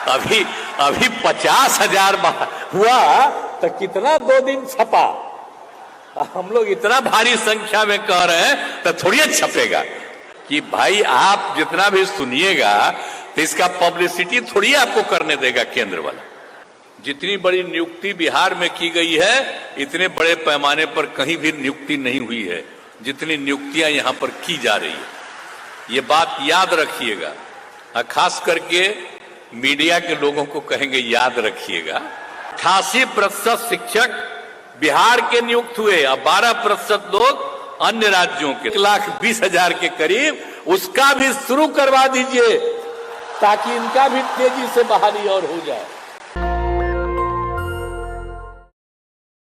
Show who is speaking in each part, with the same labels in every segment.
Speaker 1: अभी अभी 50,000 हुआ तो कितना 2 दिन छपा। हम लोग इतना भारी संख्या में कह रहे हैं तो थोड़ी छपेगा कि भाई आप जितना भी सुनिएगा तो इसका पब्लिसिटी थोड़ी आपको करने देगा केंद्र वाला। जितनी बड़ी नियुक्ति बिहार में की गई है इतने बड़े पैमाने पर कहीं भी नियुक्ति नहीं हुई है जितनी नियुक्तियां यहां पर की जा रही है। ये बात याद रखिएगा, खास करके मीडिया के लोगों को कहेंगे याद रखिएगा। 88% शिक्षक बिहार के नियुक्त हुए और 12% लोग अन्य राज्यों के। 1,20,000 के करीब उसका भी शुरू करवा दीजिए ताकि इनका भी तेजी से बहाली और हो जाए।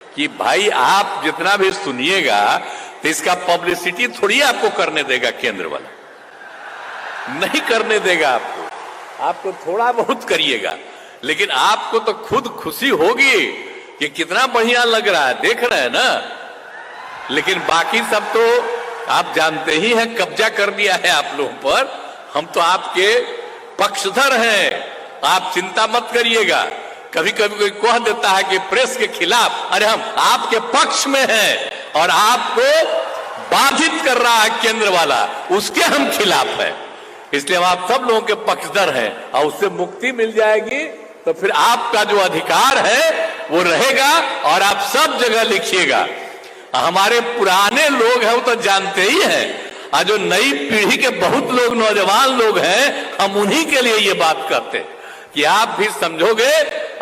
Speaker 1: कि भाई आप जितना भी सुनिएगा तो इसका पब्लिसिटी थोड़ी आपको करने देगा केंद्र वाला, नहीं करने देगा आपको। आपको थोड़ा बहुत करिएगा, लेकिन आपको तो खुद खुशी होगी कि कितना बढ़िया लग रहा है, देख रहे हैं ना। लेकिन बाकी सब तो आप जानते ही हैं, कब्जा कर दिया है आप लोगों पर। हम तो आपके पक्षधर हैं, आप चिंता मत करिएगा। कभी कभी कोई कह देता है कि प्रेस के खिलाफ, अरे हम आपके पक्ष में हैं और आपको बाधित कर रहा है केंद्र वाला, उसके हम खिलाफ हैं। इसलिए हम आप सब लोगों के पक्षधर हैं और उससे मुक्ति मिल जाएगी तो फिर आपका जो अधिकार है वो रहेगा और आप सब जगह लिखिएगा। हमारे पुराने लोग हैं वो तो जानते ही हैं, और जो नई पीढ़ी के बहुत लोग नौजवान लोग हैं हम उन्हीं के लिए ये बात करते हैं कि आप भी समझोगे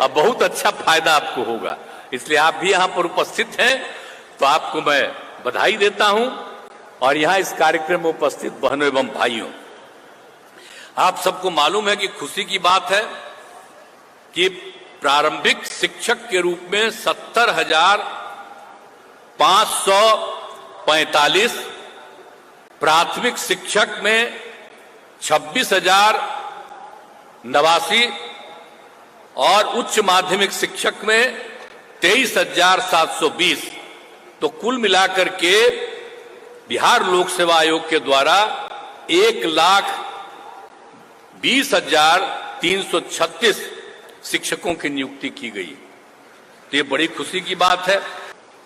Speaker 1: और बहुत अच्छा फायदा आपको होगा। इसलिए आप भी यहां पर उपस्थित हैं तो आपको मैं बधाई देता हूं। और यहां इस कार्यक्रम में उपस्थित बहनों एवं भाइयों, आप सबको मालूम है कि खुशी की बात है कि प्रारंभिक शिक्षक के रूप में 70,545, प्राथमिक शिक्षक में 26,089 और उच्च माध्यमिक शिक्षक में 23,720। तो कुल मिलाकर के बिहार लोक सेवा आयोग के द्वारा 1,20,336 शिक्षकों की नियुक्ति की गई। तो ये बड़ी खुशी की बात है।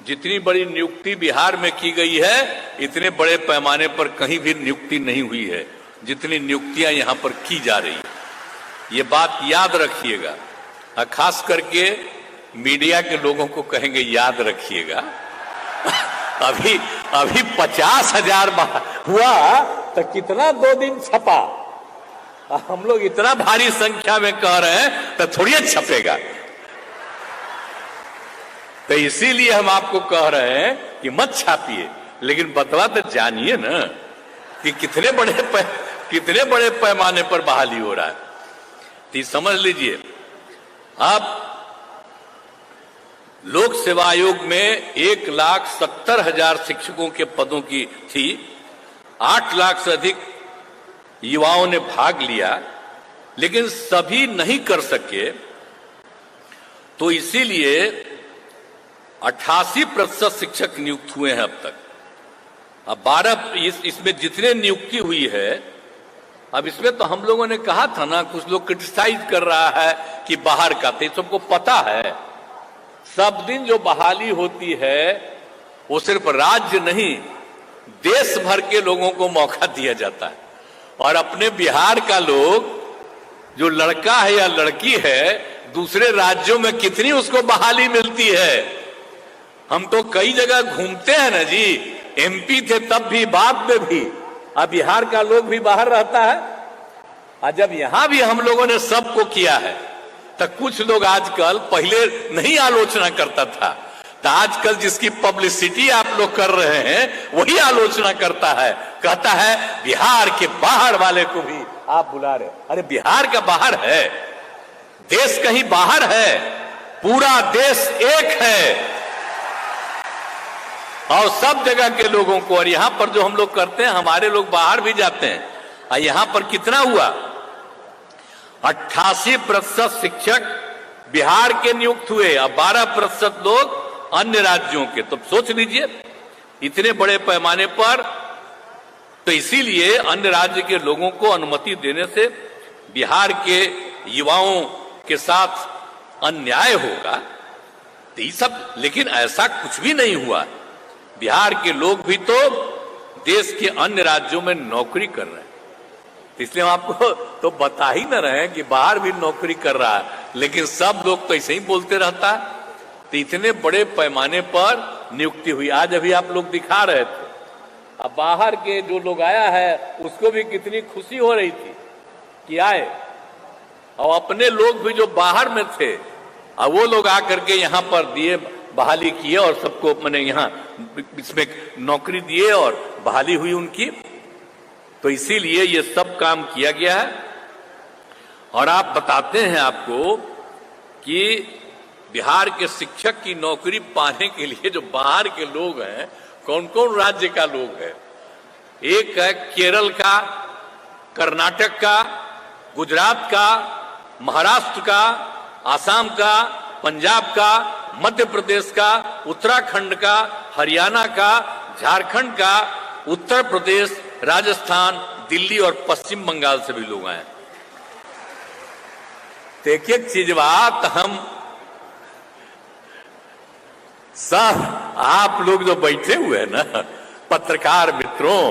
Speaker 1: जितनी बड़ी नियुक्ति बिहार में की गई है इतने बड़े पैमाने पर कहीं भी नियुक्ति नहीं हुई है जितनी नियुक्तियां यहां पर की जा रही है। ये बात याद रखिएगा, खास करके मीडिया के लोगों को कहेंगे याद रखिएगा। अभी 50,000 हुआ तो कितना 2 दिन छपा। हम लोग इतना भारी संख्या में कह रहे हैं तो थोड़ी छपेगा। तो इसीलिए हम आपको कह रहे हैं कि मत छापिए, लेकिन बतवा तो जानिए ना कि कितने बड़े पैमाने पर बहाली हो रहा है। तो समझ लीजिए, अब लोक सेवा आयोग में 1,70,000 शिक्षकों के पदों की थी। 8 लाख से अधिक युवाओं ने भाग लिया, लेकिन सभी नहीं कर सके। तो इसीलिए 88% शिक्षक नियुक्त हुए हैं अब तक। अब 12 इसमें जितने नियुक्ति हुई है, अब इसमें तो हम लोगों ने कहा था ना, कुछ लोग क्रिटिसाइज कर रहा है कि बाहर का, तो सबको पता है सब दिन जो बहाली होती है वो सिर्फ राज्य नहीं देश भर के लोगों को मौका दिया जाता है। और अपने बिहार का लोग जो लड़का है या लड़की है, दूसरे राज्यों में कितनी उसको बहाली मिलती है। हम तो कई जगह घूमते हैं ना जी, एमपी थे तब भी, बाद में भी। अब बिहार का लोग भी बाहर रहता है, और जब यहां भी हम लोगों ने सबको किया है तो कुछ लोग आजकल, पहले नहीं आलोचना करता था, तो आजकल जिसकी पब्लिसिटी आप लोग कर रहे हैं वही आलोचना करता है, कहता है बिहार के बाहर वाले को भी आप बुला रहे। अरे बिहार का बाहर है, देश कहीं बाहर है, पूरा देश एक है। और सब जगह के लोगों को, और यहां पर जो हम लोग करते हैं, हमारे लोग बाहर भी जाते हैं। और यहां पर कितना हुआ, 88% शिक्षक बिहार के नियुक्त हुए और 12% लोग अन्य राज्यों के। तो सोच लीजिए इतने बड़े पैमाने पर। तो इसीलिए अन्य राज्य के लोगों को अनुमति देने से बिहार के युवाओं के साथ अन्याय होगा, तो ये सब, लेकिन ऐसा कुछ भी नहीं हुआ। बिहार के लोग भी तो देश के अन्य राज्यों में नौकरी कर रहे हैं, इसलिए हम आपको तो बता ही न रहे हैं कि बाहर भी नौकरी कर रहा है, लेकिन सब लोग तो ऐसे ही बोलते रहता है। तो इतने बड़े पैमाने पर नियुक्ति हुई, आज अभी आप लोग दिखा रहे थे। अब बाहर के जो लोग आया है उसको भी कितनी खुशी हो रही थी कि आए, और अपने लोग भी जो बाहर में थे अब वो लोग आकर के यहाँ पर दिए, बहाली किए और सबको मैंने यहाँ इसमें नौकरी दिए और बहाली हुई उनकी। तो इसीलिए ये सब काम किया गया है। और आप बताते हैं आपको कि बिहार के शिक्षक की नौकरी पाने के लिए जो बाहर के लोग हैं, कौन कौन राज्य का लोग है। एक है केरल का, कर्नाटक का, गुजरात का, महाराष्ट्र का, आसाम का, पंजाब का, मध्य प्रदेश का, उत्तराखंड का, हरियाणा का, झारखंड का, उत्तर प्रदेश, राजस्थान, दिल्ली और पश्चिम बंगाल से भी लोग आए। तो एक एक चीज बात हम सब आप लोग जो बैठे हुए हैं ना, पत्रकार मित्रों,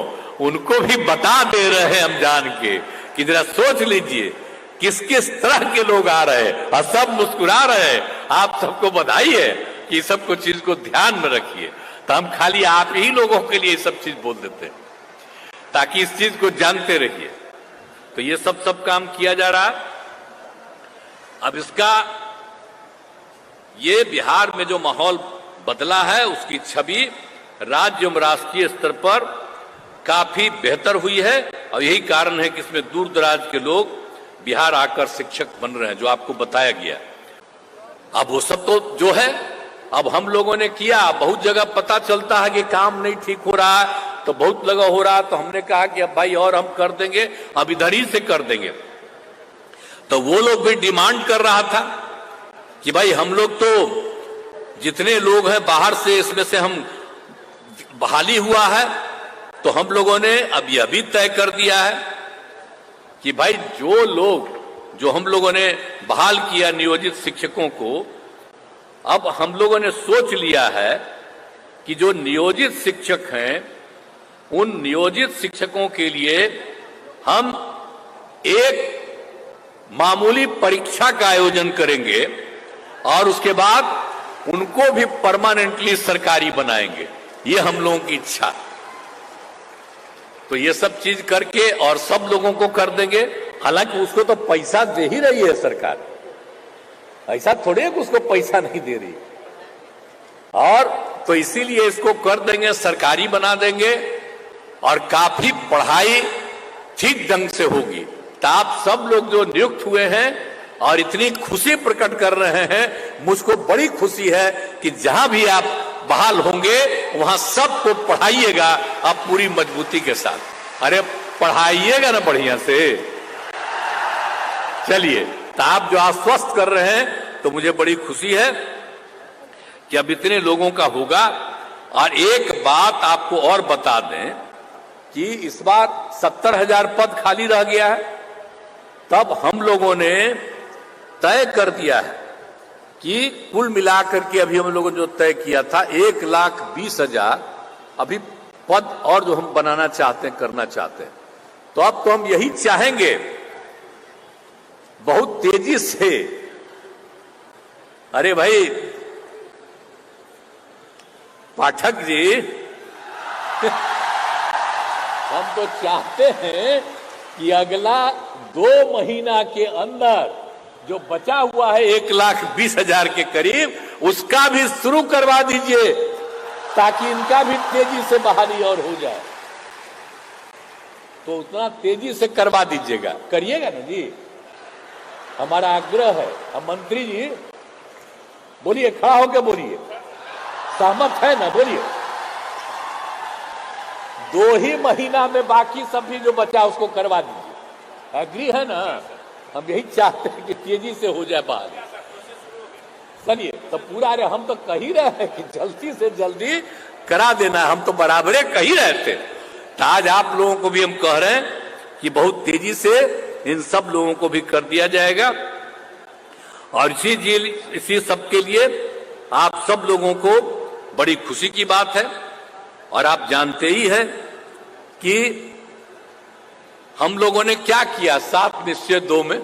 Speaker 1: उनको भी बता दे रहे हैं हम जान के कि जरा सोच लीजिए किस किस तरह के लोग आ रहे हैं, और सब मुस्कुरा रहे हैं। आप सबको बधाई है कि सब कुछ चीज को ध्यान में रखिए। तो हम खाली आप ही लोगों के लिए सब चीज बोल देते हैं ताकि इस चीज को जानते रहिए। तो ये सब काम किया जा रहा है। अब इसका ये बिहार में जो माहौल बदला है उसकी छवि राज्य एवं राष्ट्रीय स्तर पर काफी बेहतर हुई है, और यही कारण है कि इसमें दूर दराज के लोग बिहार आकर शिक्षक बन रहे हैं, जो आपको बताया गया। अब वो सब तो जो है अब हम लोगों ने किया, बहुत जगह पता चलता है कि काम नहीं ठीक हो रहा है, तो बहुत जगह हो रहा है, तो हमने कहा कि अब भाई और हम कर देंगे, अब इधर ही से कर देंगे। तो वो लोग भी डिमांड कर रहा था कि भाई हम लोग तो जितने लोग हैं बाहर से, इसमें से हम बहाली हुआ है, तो हम लोगों ने अब यह भी तय कर दिया है कि भाई जो लोग जो हम लोगों ने बहाल किया नियोजित शिक्षकों को, अब हम लोगों ने सोच लिया है कि जो नियोजित शिक्षक हैं उन नियोजित शिक्षकों के लिए हम एक मामूली परीक्षा का आयोजन करेंगे और उसके बाद उनको भी परमानेंटली सरकारी बनाएंगे। ये हम लोगों की इच्छा। तो ये सब चीज करके और सब लोगों को कर देंगे। हालांकि उसको तो पैसा दे ही रही है सरकार, ऐसा थोड़े है कि उसको पैसा नहीं दे रही। और तो इसीलिए इसको कर देंगे, सरकारी बना देंगे और काफी पढ़ाई ठीक ढंग से होगी। तो आप सब लोग जो नियुक्त हुए हैं और इतनी खुशी प्रकट कर रहे हैं, मुझको बड़ी खुशी है कि जहां भी आप बहाल होंगे वहां सबको पढ़ाइएगा आप पूरी मजबूती के साथ। अरे पढ़ाइएगा ना बढ़िया से। चलिए, तो आप जो आश्वस्त कर रहे हैं तो मुझे बड़ी खुशी है कि अब इतने लोगों का होगा। और एक बात आपको और बता दें कि इस बार 70,000 पद खाली रह गया है। तब हम लोगों ने तय कर दिया है कि कुल मिलाकर के अभी हम लोगों ने जो तय किया था 1,20,000 अभी पद और जो हम बनाना चाहते हैं, करना चाहते हैं। तो अब तो हम यही चाहेंगे बहुत तेजी से। अरे भाई पाठक जी हम तो चाहते हैं कि अगला 2 महीना के अंदर जो बचा हुआ है 1,20,000 के करीब, उसका भी शुरू करवा दीजिए ताकि इनका भी तेजी से बहाली और हो जाए। तो उतना तेजी से करवा दीजिएगा, करिएगा ना जी, हमारा आग्रह है। अब मंत्री जी बोलिए, खड़ा होकर बोलिए, सहमत है ना, बोलिए। 2 ही महीना में बाकी सब भी जो बचा उसको करवा दीजिए। एग्री है ना? हम यही चाहते हैं कि तेजी से हो जाए बात। चलिए, तो पूरा अरे हम तो कह ही रहे हैं कि जल्दी से जल्दी करा देना, हम तो बराबर कह ही रहे थे। तो आज आप लोगों को भी हम कह रहे हैं कि बहुत तेजी से इन सब लोगों को भी कर दिया जाएगा। और इसी सब के लिए आप सब लोगों को बड़ी खुशी की बात है। और आप जानते ही हैं कि हम लोगों ने क्या किया 7 निश्चय 2 में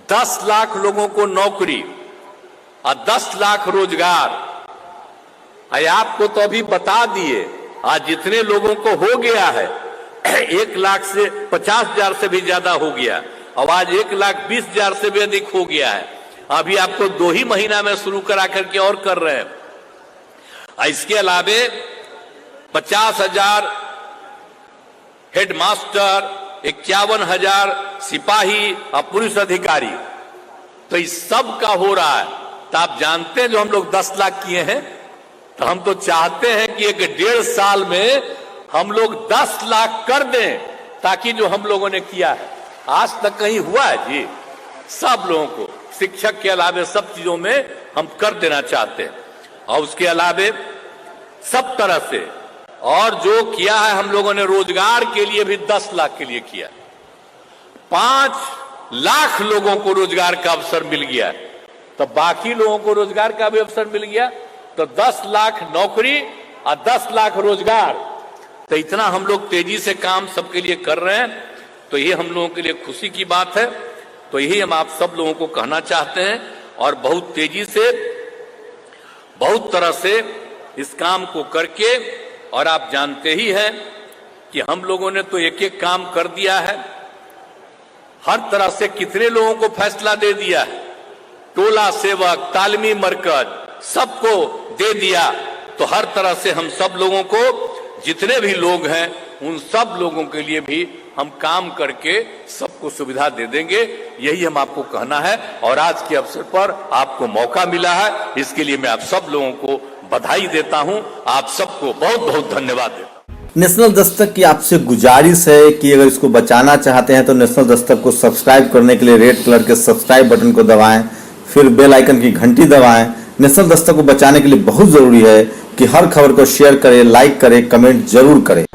Speaker 1: 10 लाख लोगों को नौकरी और 10 लाख रोजगार। आपको तो अभी बता दिए, आज जितने लोगों को हो गया है 1 लाख से 50,000 से भी ज्यादा हो गया, और आज 1,20,000 से भी अधिक हो गया है। अभी आपको 2 ही महीना में शुरू करा करके और कर रहे हैं। इसके अलावे 50,000 हेडमास्टर, 51,000 सिपाही और पुलिस अधिकारी, तो इस सब का हो रहा है। तो आप जानते हैं जो हम लोग 10 लाख किए हैं, तो हम तो चाहते हैं कि 1.5 साल में हम लोग 10 लाख कर दें, ताकि जो हम लोगों ने किया है आज तक कहीं हुआ है जी। सब लोगों को शिक्षक के अलावे सब चीजों में हम कर देना चाहते हैं। और उसके अलावे सब तरह से और जो किया है हम लोगों ने रोजगार के लिए भी 10 लाख के लिए किया। 5 लाख लोगों को रोजगार का अवसर मिल गया, तो बाकी लोगों को रोजगार का भी अवसर मिल गया। तो 10 लाख नौकरी और 10 लाख रोजगार, तो इतना हम लोग तेजी से काम सबके लिए कर रहे हैं। तो ये हम लोगों के लिए खुशी की बात है। तो यही हम आप सब लोगों को कहना चाहते हैं और बहुत तेजी से बहुत तरह से इस काम को करके, और आप जानते ही हैं कि हम लोगों ने तो एक एक काम कर दिया है। हर तरह से कितने लोगों को फैसला दे दिया है, टोला सेवक, तालीमी मरकज सबको दे दिया। तो हर तरह से हम सब लोगों को, जितने भी लोग हैं उन सब लोगों के लिए भी हम काम करके सबको सुविधा दे देंगे। यही हम आपको कहना है। और आज के अवसर पर आपको मौका मिला है, इसके लिए मैं आप सब लोगों को बधाई देता हूं। आप सबको बहुत बहुत धन्यवाद देता हूं।
Speaker 2: नेशनल दस्तक की आपसे गुजारिश है कि अगर इसको बचाना चाहते हैं तो नेशनल दस्तक को सब्सक्राइब करने के लिए रेड कलर के सब्सक्राइब बटन को दबाएं, फिर बेल आइकन की घंटी दबाएं। नेशनल दस्तक को बचाने के लिए बहुत जरूरी है कि हर खबर को शेयर करें, लाइक करें, कमेंट जरूर करें।